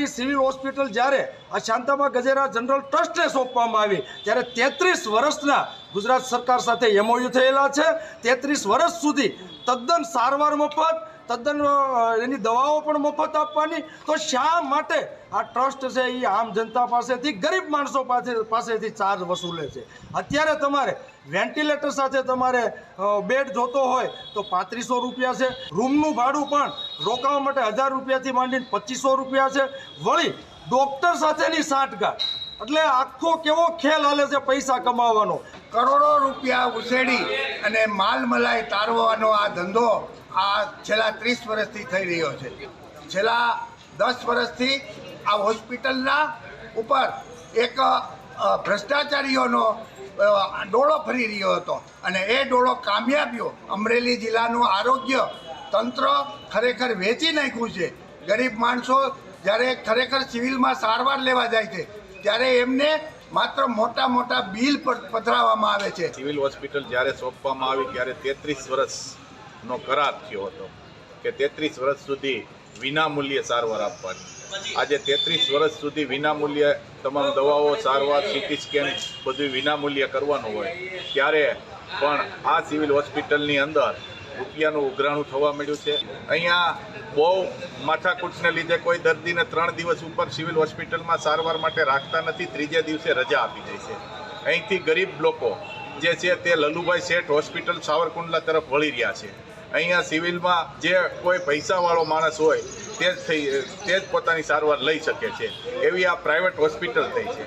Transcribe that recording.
Gujarati civil hospital જ્યારે આ Shantaba Gajera general ટ્રસ્ટને સોંપવામાં આવી ત્યારે 33 વર્ષના ગુજરાત સરકાર સાથે એમઓયુ થયેલા છે। 33 વર્ષ સુધી તદ્દન સારવાર મફત, તદ્દન એની દવાઓ પણ મફત આપવાની। તો શા માટે આ ટ્રસ્ટ છે એ આમ જનતા પાસેથી, ગરીબ માણસો પાસેથી ચાર્જ વસૂલે છે? અત્યારે તમારે વેન્ટિલેટર સાથે તમારે બેડ જોતો હોય તો 3500 રૂપિયા છે। રૂમનું ભાડું પણ રોકાવા માટે 1000 રૂપિયાથી માંડીને 2500 રૂપિયા છે। વળી ડૉક્ટર સાથેની સાંઠગાંઠ, એટલે આખો કેવો ખેલ હાલે છે પૈસા કમાવાનો। કરોડો રૂપિયા ઉછેડી અને માલ મલાઈ તારવાનો આ ધંધો આ છેલ્લા 30 વર્ષથી થઈ રહ્યો છે। છેલ્લા 10 વર્ષથી આ હોસ્પિટલના ઉપર એક ભ્રષ્ટાચારીઓનો ડોળો ફરી રહ્યો હતો અને એ ડોળો કામયાબીઓ અમરેલી જિલ્લાનું આરોગ્ય તંત્ર ખરેખર વેચી નાખ્યું છે। ગરીબ માણસો જ્યારે ખરેખર સિવિલમાં સારવાર લેવા જાય છે ત્યારે એમને માત્ર મોટા મોટા બિલ પધરાવવામાં આવે છે। સિવિલ હોસ્પિટલ જ્યારે સોંપવામાં આવી ત્યારે 33 વર્ષનો કરાર થયો હતો કે 33 વર્ષ સુધી વિનામૂલ્યે સારવાર આપવાની। આજે 33 વર્ષ સુધી વિનામૂલ્યે તમામ દવાઓ, સારવાર, સીટી સ્કેન બધું વિનામૂલ્યે કરવાનું હોય ત્યારે પણ આ સિવિલ હોસ્પિટલની અંદર રૂપિયાનું ઉઘરાણું થવા મળ્યું છે। અહીંયા બહુ માથાકૂટને લીધે કોઈ દર્દીને 3 દિવસ ઉપર સિવિલ હોસ્પિટલમાં સારવાર માટે રાખતા નથી, ત્રીજે દિવસે રજા આપી દે છે। અહીંથી ગરીબ લોકો જે છે તે લલુભાઈ શેઠ હોસ્પિટલ સાવરકુંડલા તરફ વળી રહ્યા છે। અહીંયા સિવિલમાં જે કોઈ પૈસાવાળો માણસ હોય તે જ પોતાની સારવાર લઈ શકે છે, એવી આ પ્રાઇવેટ હોસ્પિટલ થઈ છે।